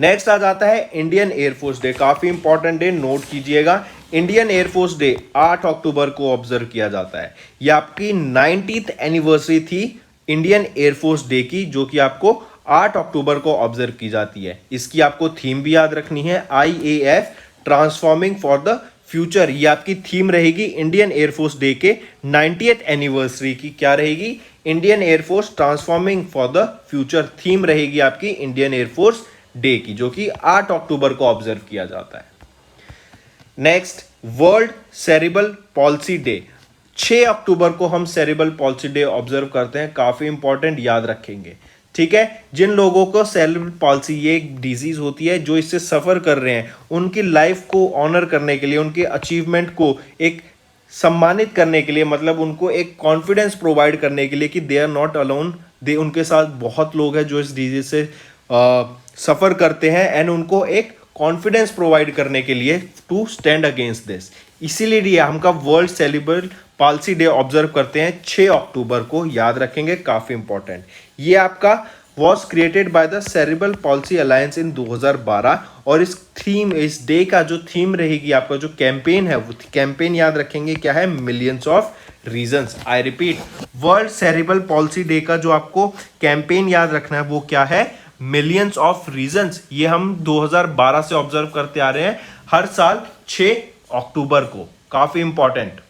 नेक्स्ट आ जाता है इंडियन एयरफोर्स डे। काफी इंपॉर्टेंट डे, नोट कीजिएगा। इंडियन एयरफोर्स डे 8 अक्टूबर को ऑब्जर्व किया जाता है। यह आपकी 90th एनिवर्सरी थी इंडियन एयरफोर्स डे की, जो कि आपको 8 अक्टूबर को ऑब्जर्व की जाती है। इसकी आपको थीम भी याद रखनी है, IAF transforming for the future. ये आपकी थीम रहेगी इंडियन एयरफोर्स डे के 90th एनिवर्सरी की। क्या रहेगी? Indian air force transforming for the future theme रहेगी आपकी इंडियन एयरफोर्स डे की, जो कि 8 अक्टूबर को ऑब्जर्व किया जाता है। Next, world cerebral palsy day. 6 October को हम सेरिबल पॉलिसी डे ऑब्जर्व करते हैं, काफी इंपॉर्टेंट, याद रखेंगे। ठीक है, जिन लोगों को सेरिबल पॉलिसी, ये एक डिजीज होती है, जो इससे सफर कर रहे हैं, उनकी लाइफ को ऑनर करने के लिए, उनके अचीवमेंट को एक सम्मानित करने के लिए, मतलब उनको एक कॉन्फिडेंस प्रोवाइड करने के लिए कि दे आर नॉट अलोन, दे, उनके साथ बहुत लोग हैं जो इस डिजीज से सफर करते हैं, एंड उनको एक कॉन्फिडेंस प्रोवाइड करने के लिए टू स्टैंड अगेंस्ट दिस, इसीलिए हमका world cerebral palsy day observe करते हैं 6 अक्टूबर को, याद रखेंगे, काफी इंपॉर्टेंट। ये आपका was created by the cerebral policy alliance इन 2012, और इस डे का जो थीम रहेगी, आपका जो कैंपेन है, वो कैंपेन याद रखेंगे क्या है? Millions of reasons. I repeat, world cerebral palsy day का जो आपको कैंपेन याद रखना है वो क्या है? Millions of reasons. ये हम 2012 से ऑब्जर्व करते आ रहे हैं हर साल 6 अक्टूबर को, काफी इंपॉर्टेंट।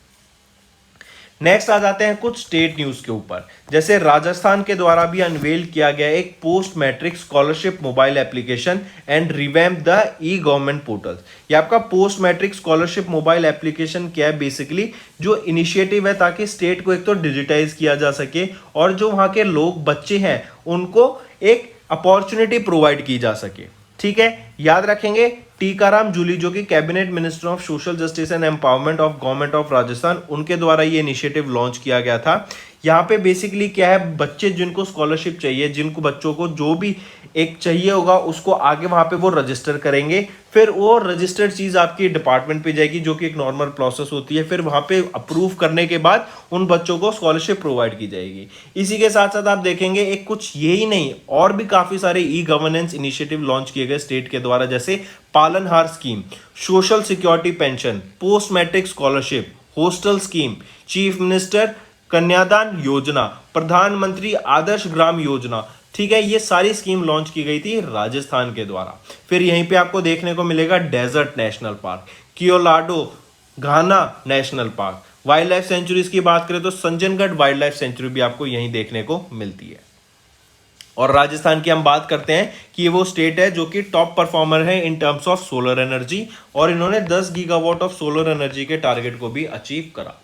नेक्स्ट आ जाते हैं कुछ स्टेट न्यूज के ऊपर। जैसे राजस्थान के द्वारा भी अनवेल किया गया एक post matric scholarship mobile application and revamp the e government portal. ये आपका post matric scholarship mobile application क्या है? बेसिकली जो इनिशिएटिव है ताकि स्टेट को एक तो डिजिटाइज किया जा सके, और जो वहां के लोग, बच्चे हैं, उनको एक अपॉर्चुनिटी प्रोवाइड की जा सके। ठीक है, याद रखेंगे। टीकाराम जूली, जो कि cabinet minister of social justice and empowerment of government of Rajasthan, उनके द्वारा ये इनिशिएटिव लॉन्च किया गया था। यहाँ पे बेसिकली क्या है, बच्चे जिनको स्कॉलरशिप चाहिए, जिनको बच्चों को जो भी एक चाहिए होगा, उसको आगे वहां पे वो रजिस्टर करेंगे, फिर वो रजिस्टर्ड चीज आपकी डिपार्टमेंट पे जाएगी, जो कि एक नॉर्मल प्रोसेस होती है। फिर वहां पे अप्रूव करने के बाद उन बच्चों को स्कॉलरशिप प्रोवाइड की जाएगी। इसी के साथ साथ आप देखेंगे एक कुछ यही नहीं, और भी काफी सारे ई गवर्नेंस इनिशिएटिव लॉन्च किए गए स्टेट के द्वारा, जैसे Palanhar scheme, social security pension, post matric scholarship, hostel scheme, chief minister Kanyadan योजना, प्रधानमंत्री आदर्श ग्राम योजना। ठीक है, ये सारी स्कीम लॉन्च की गई थी राजस्थान के द्वारा। फिर यहीं पे आपको देखने को मिलेगा desert national park, Keoladeo Ghana national park. Wildlife sanctuaries की बात करें तो संजनगढ़ वाइल्ड लाइफ सेंचुरी भी आपको यहीं देखने को मिलती है। और राजस्थान की हम बात करते हैं कि ये वो स्टेट है जो कि टॉप परफॉर्मर है in terms of solar energy, और इन्होंने 10 गीगावाट ऑफ सोलर एनर्जी के टारगेट को भी अचीव करा।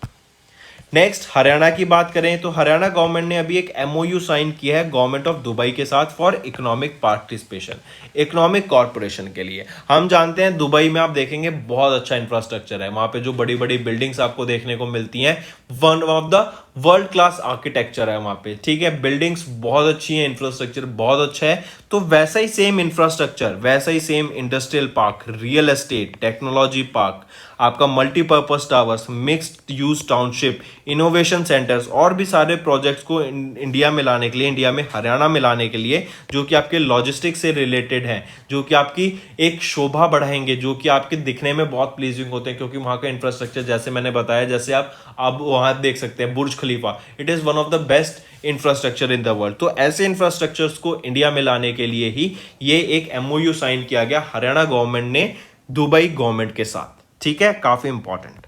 नेक्स्ट, हरियाणा की बात करें तो हरियाणा गवर्नमेंट ने अभी एक MOU साइन किया है गवर्नमेंट ऑफ दुबई के साथ for economic participation, economic corporation के लिए। हम जानते हैं दुबई में आप देखेंगे बहुत अच्छा इंफ्रास्ट्रक्चर है, वहां पे जो बड़ी बड़ी बिल्डिंग्स आपको देखने को मिलती हैं, one of the world class architecture है वहां पे। ठीक है, बिल्डिंग्स बहुत अच्छी है, इंफ्रास्ट्रक्चर बहुत अच्छा है। तो वैसा ही सेम इंफ्रास्ट्रक्चर, वैसा ही same industrial park, real estate, technology park, आपका multipurpose towers, mixed use township, innovation centres, और भी सारे प्रोजेक्ट्स को इंडिया में लाने के लिए, इंडिया में हरियाणा में लाने के लिए, जो कि आपके लॉजिस्टिक्स से रिलेटेड हैं, जो कि आपकी एक शोभा बढ़ाएंगे, जो कि आपके दिखने में बहुत प्लीजिंग होते हैं, क्योंकि वहां का इंफ्रास्ट्रक्चर, जैसे मैंने बताया, जैसे आप अब वहां देख सकते हैं Burj Khalifa, it is one of the best infrastructure in the world. तो ऐसे इंफ्रास्ट्रक्चर्स को इंडिया में लाने के लिए ही ये एक MOU साइन किया गया हरियाणा गवर्नमेंट ने दुबई गवर्नमेंट के साथ। ठीक है, काफी इंपॉर्टेंट।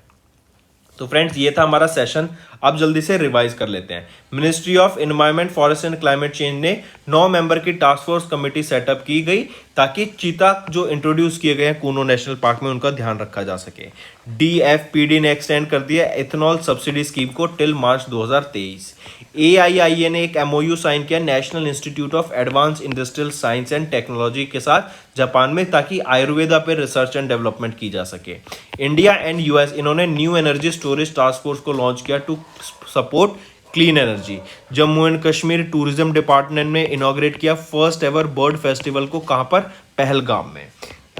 तो फ्रेंड्स, ये था हमारा सेशन। अब जल्दी से रिवाइज कर लेते हैं। Ministry of environment, forest and climate change ने 9 मेंबर की टास्क फोर्स कमेटी सेटअप की गई ताकि चीता जो इंट्रोड्यूस किए गए हैं कूनो नेशनल पार्क में, उनका ध्यान रखा जा सके। DFPD ने एक्सटेंड कर दिया एथेनॉल सब्सिडी स्कीम को टिल मार्च 2023। AIIA ने एक MOU साइन किया national institute of advance industrial science and technology के साथ जापान में, ताकि आयुर्वेदा पे रिसर्च एंड डेवलपमेंट की जा सके। इंडिया एंड US इन्होंने new energy storage task force को लॉन्च किया to support clean energy. Jammu and Kashmir tourism department ने इनॉग्रेट किया फर्स्ट एवर बर्ड फेस्टिवल को, कहां पर? पहलगाम में।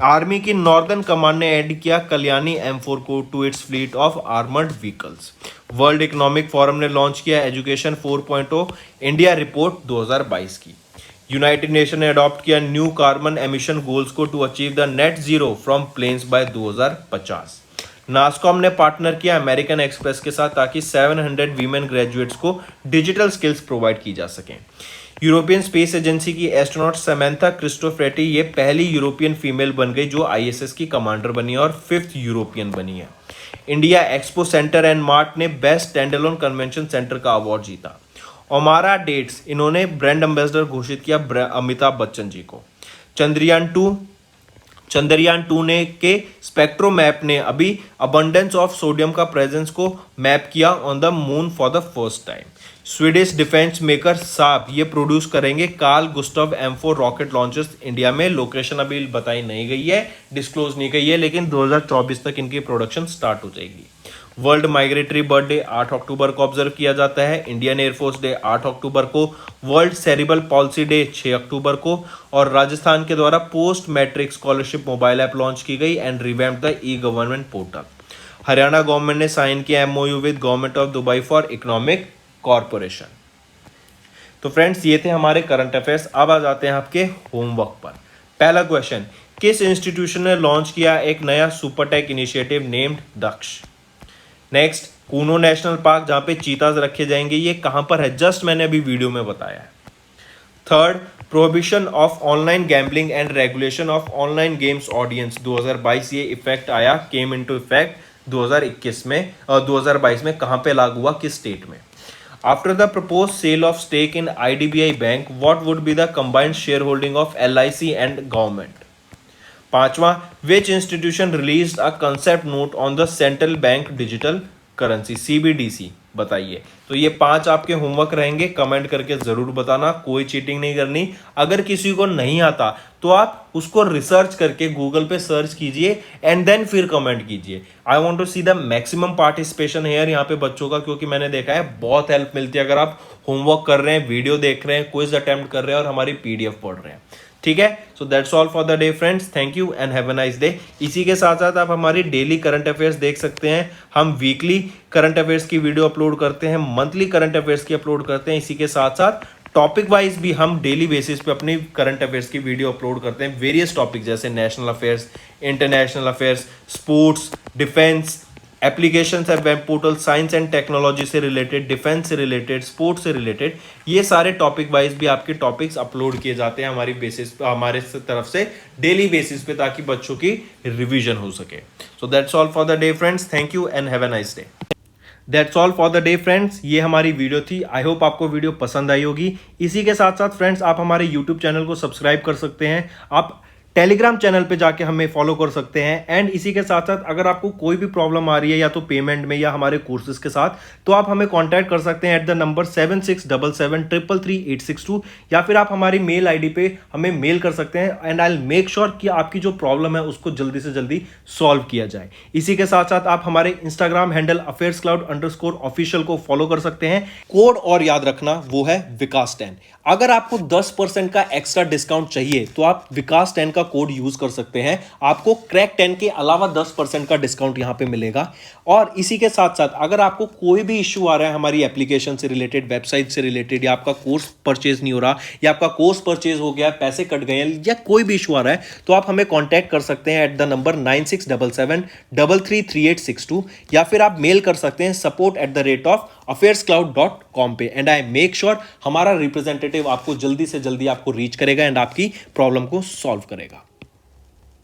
आर्मी की नॉर्दर्न कमांड ने ऐड किया कल्याणी M4 को to its fleet of armoured vehicles. World Economic Forum ने लॉन्च किया एजुकेशन 4.0 इंडिया रिपोर्ट 2022 की। यूनाइटेड नेशन ने अडॉप्ट किया न्यू कार्बन एमिशन गोल्स को to achieve the net zero from planes by 2050। NASSCOM ने partner किया American Express के साथ ताकि 700 वीमेन ग्रेजुएट्स को डिजिटल स्किल्स प्रोवाइड की जा सकें। यूरोपियन स्पेस एजेंसी की एस्ट्रोनॉट समंथा क्रिस्टोफ्रेटी ये पहली यूरोपियन फीमेल बन गई जो आईएसएस की कमांडर बनी और 5th यूरोपियन बनी है। India Expo Centre and mart ने बेस्ट स्टैंडअलोन कन्वेंशन सेंटर का अवार्ड जीता। ओमारा डेट्स इन्होंने ब्रांड एम्बेसडर घोषित किया अमिताभ बच्चन जी को। चंद्रयान 2 ने के स्पेक्ट्रोमैप ने अभी अबंडेंस ऑफ सोडियम का प्रेजेंस को मैप किया on the moon for the first time. Swedish defence maker Saab ये प्रोड्यूस करेंगे Carl Gustaf M4 rocket launchers India में। लोकेशन अभी बताई नहीं गई है, डिस्क्लोज नहीं गई है, लेकिन 2024 तक इनकी प्रोडक्शन स्टार्ट हो जाएगी। World migratory bird day 8 October को ऑब्जर्व किया जाता है। इंडियन एयरफोर्स डे 8 अक्टूबर को, world cerebral palsy day 6 October को, और राजस्थान के द्वारा post matric scholarship mobile app launch की गई and revamp the e government portal. Haryana government ने साइन किया MOU with government of Dubai for economic corporation. तो फ्रेंड्स ये थे हमारे करंट अफेयर्स। अब आ जाते हैं आपके होमवर्क पर। पहला क्वेश्चन, किस इंस्टीट्यूशन ने लॉन्च किया एक नया सुपरटेक इनिशिएटिव नेम्ड दक्ष? नेक्स्ट, कूनो नेशनल पार्क जहां पे चीताज रखे जाएंगे, ये कहां पर है? जस्ट मैंने अभी वीडियो में बताया है। Third, prohibition of online gambling and regulation of online games audience 2022 ये इफेक्ट आया, केम इनटू इफेक्ट 2021 में और 2022 में कहां पे लागू हुआ, किस स्टेट में? After the proposed sale of stake in IDBI Bank, what would be the combined shareholding of LIC and government? पांचवा, which institution released a concept note on the central bank digital currency CBDC? बताइए। तो ये 5 आपके homework रहेंगे, comment करके जरूर बताना, कोई चीटिंग नहीं करनी। अगर किसी को नहीं आता तो आप उसको रिसर्च करके गूगल पे सर्च कीजिए एंड देन फिर कमेंट कीजिए। I want to see the maximum participation here यहाँ पे बच्चों का, क्योंकि मैंने देखा है बहुत हेल्प मिलती है अगर आप होमवर्क कर रहे हैं, वीडियो देख रहे हैं, क्विज अटेम्प्ट कर रहे हैं और हमारी PDF पढ़ रहे हैं। ठीक है, so that's all for the day friends, thank you and have a nice day. इसी के साथ साथ आप हमारी डेली करंट अफेयर्स देख सकते हैं। हम वीकली करंट अफेयर्स की वीडियो अपलोड करते हैं, मंथली करंट अफेयर्स की अपलोड करते हैं। इसी के साथ साथ टॉपिक वाइज भी हम डेली बेसिस पे अपनी करंट अफेयर्स की वीडियो अपलोड करते हैं। वेरियस टॉपिक जैसे national affairs, international affairs, sports, defence, applications है, web portal, science and technology से रिलेटेड, डिफेंस से रिलेटेड, स्पोर्ट्स से रिलेटेड, ये सारे टॉपिक वाइज भी आपके टॉपिक्स अपलोड किए जाते हैं हमारे तरफ से डेली बेसिस पे, ताकि बच्चों की रिवीजन हो सके। So that's all for the day friends, thank you and have a nice day. That's all for the day friends, ये हमारी वीडियो थी। आई होप आपको वीडियो पसंद आई होगी। इसी के साथ साथ फ्रेंड्स आप हमारे यूट्यूब चैनल को सब्सक्राइब कर सकते हैं, आप टेलीग्राम चैनल पे जाके हमें फॉलो कर सकते हैं। एंड इसी के साथ साथ अगर आपको कोई भी प्रॉब्लम आ रही है या तो पेमेंट में या हमारे कोर्सेज के साथ, तो आप हमें कांटेक्ट कर सकते हैं एट द नंबर 7677333862, या फिर आप हमारी मेल आईडी पे हमें मेल कर सकते हैं and I will make sure कि आपकी जो प्रॉब्लम है उसको जल्दी से जल्दी सॉल्व किया जाए। इसी के साथ साथ आप हमारे इंस्टाग्राम हैंडल affairscloud_official को फॉलो कर सकते हैं। कोड और याद रखना, वो है विकास 10। अगर आपको 10% का एक्स्ट्रा डिस्काउंट चाहिए तो आप विकास 10 का कोड यूज कर सकते हैं, आपको क्रैक 10 के अलावा 10% का डिस्काउंट यहां पे मिलेगा। और इसी के साथ साथ अगर आपको कोई भी इश्यू आ रहा है हमारी एप्लीकेशन से रिलेटेड, वेबसाइट से रिलेटेड, या आपका कोर्स परचेज नहीं हो रहा, या आपका कोर्स परचेज हो गया, पैसे कट गए हैं, या कोई भी इश्यू आ रहा है, तो आप हमें कॉन्टैक्ट कर सकते हैं एट द नंबर 9677333862, या फिर आप मेल कर सकते हैं support@affairscloud.com पे। एंड आई मेक श्योर हमारा रिप्रेजेंटेटिव आपको जल्दी से जल्दी आपको रीच करेगा एंड आपकी प्रॉब्लम को सॉल्व करेगा।